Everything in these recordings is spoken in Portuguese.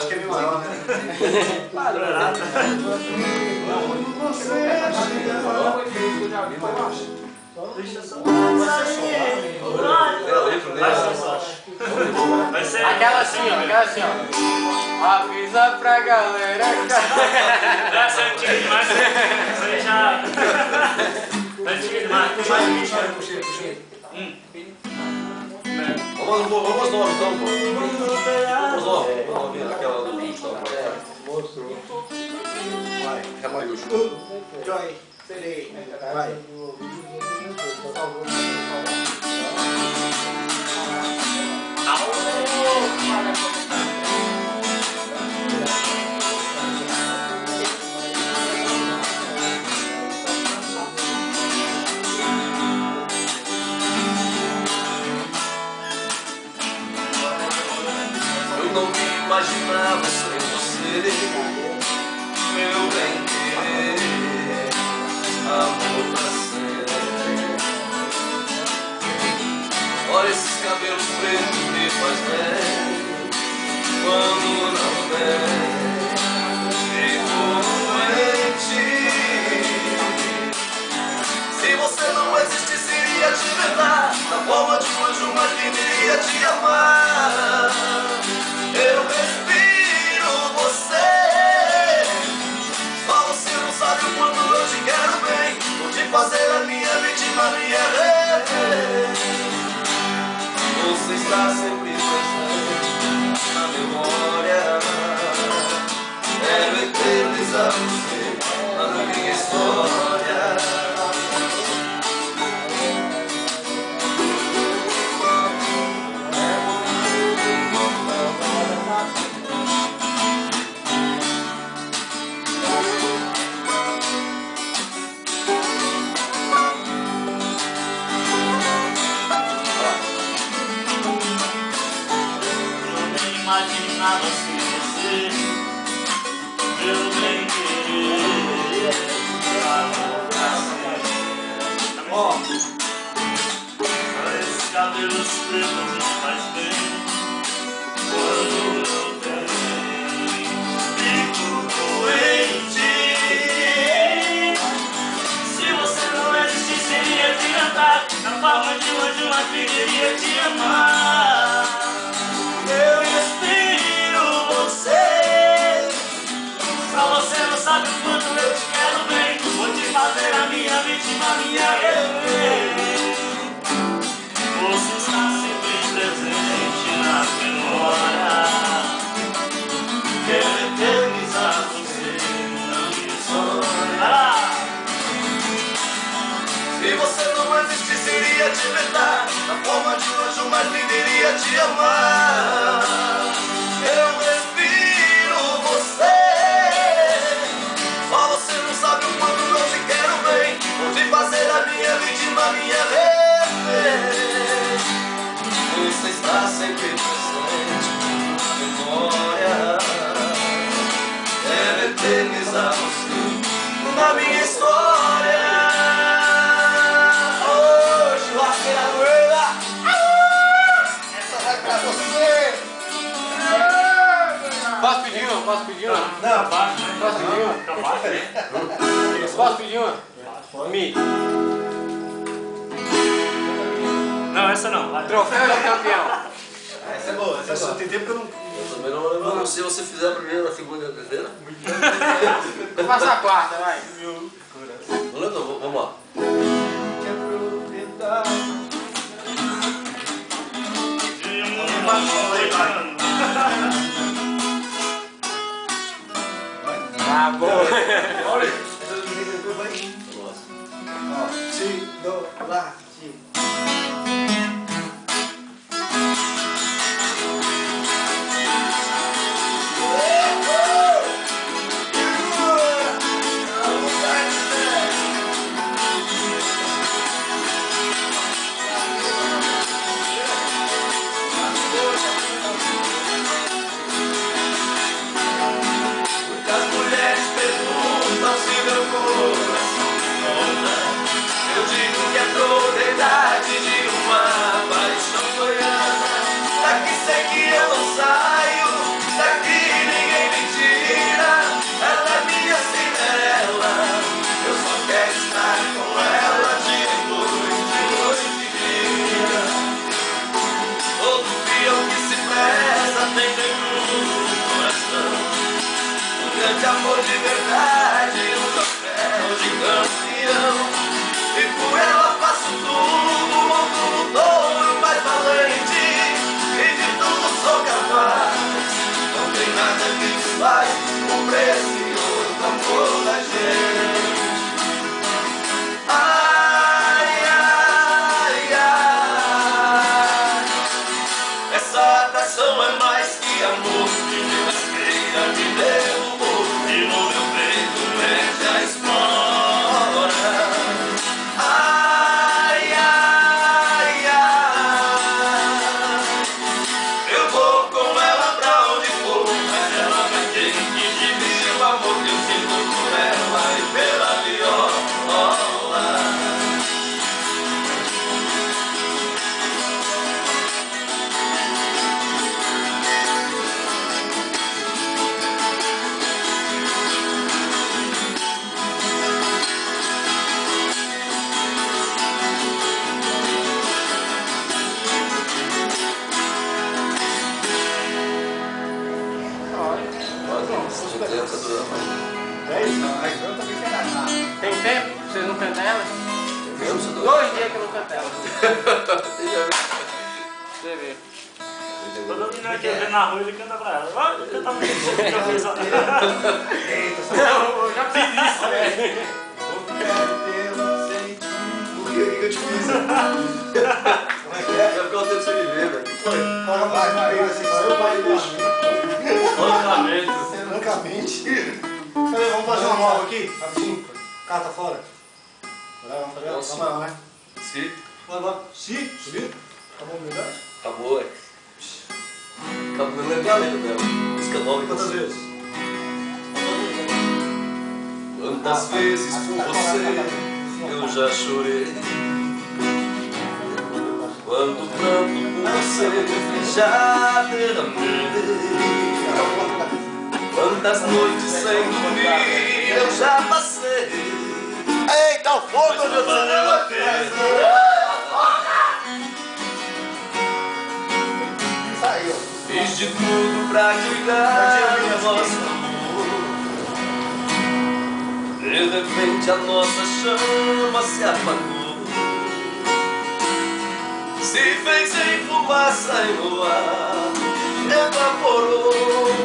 acho que é meio maior, né? Padronado. Deixa só. Vai ser Aquela assim, ó. Avisa pra galera. Essa é antiga demais. Essa aí já. É antiga demais. Tem mais 20 anos, puxei. Vamos aos novos então, pô. Vamos novos. Vamos ver aquela do Gustavo. Mostrou. Vai, é maiúsculo. Joy, serei. Vai. Eu não me imaginava sem você, meu bem-querer, amor pra sempre. Olha esses cabelos pretos me faz bem, quando não vem, fico doente. Se você não existisse, iria te levar na forma de um anjo, mas quem iria te amar? Eu respiro você. Só você não sabe o quanto eu te quero bem. Vou te fazer a minha vítima, minha refém. Você está sempre presente na memória. Quero eternizar você na minha história. Imaginava sem você, meu bem-querer, amor pra sempre. Esses cabelos pretos me faz bem, quando eu tenho, fico doente. Se você não existisse, iria te cantar na forma de um anjo, mas queria te amar. Eu respiro você. Só você não sabe o quanto eu te quero bem. Vou te fazer a minha vítima, minha refém. Você está sempre presente na memória. Quero eternizar você na minha história. Se você não existisse, iria te vetar na forma de um anjo, mas nem iria te amar. Eu respiro você. Só você não sabe o quanto eu te quero bem. Vou te fazer a minha vítima, minha refém. Você está sempre presente na memória. Quero eternizar você na minha história. Posso pedir uma? Não, abaixo, né? Posso pedir uma? Abaixo, né? Posso pedir uma? Mi. Não, essa não. Vai. Troféu de campeão. Essa é boa, essa é boa. Tem tempo que eu não... Também não, se você fizer a primeira, a segunda e a terceira. Eu faço a quarta, vai. Não lembro, não, vamos lá. Ah, boa. Olha. Si, do, lá, si. Muitas mulheres perguntam se meu coração volta. Eu digo que é Mas eu também quero cantar. Tem tempo? Vocês não cantam ela? Eu sou doido. 2 dias que eu não canto ela. Você vê. Quando o menino aqui vem na rua, ele canta pra ela. Vai, canta muito. Eita, Não, eu já fiz isso, velho. eu quero ter você. O que eu te fiz? Como é que é? Quero ficar o tempo sem viver, velho. Fala mais uma vez assim, só eu pai do bicho. Francamente. Peraí, vamos fazer uma nova aqui, rapidinho. Carta fora. Bora, vamos fazer Nossa. uma nova, né? Se. Bora. Se, subiu? Acabou a humildade? Acabou, ué. Acabou, não lembro a letra dela. Música nova. Quantas vezes? Quantas vezes por você eu já chorei. Quanto pranto por você já derramei. Quantas noites sem dormir eu já passei. Eita, o fogo onde eu valeu a pena. Saiu. Fiz de tudo pra cuidar do nosso amor. De repente a nossa chama se apagou. Se fez em fumaça e no ar evaporou.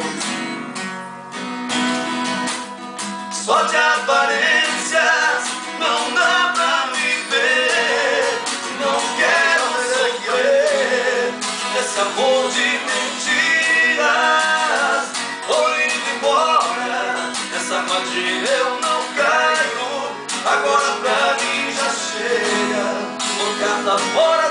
Só de aparências não dá pra viver. Não quero sofrer esse amor de mentiras. Vou indo embora, nessa armadilha eu não caio. Agora pra mim já chega, vou carta fora.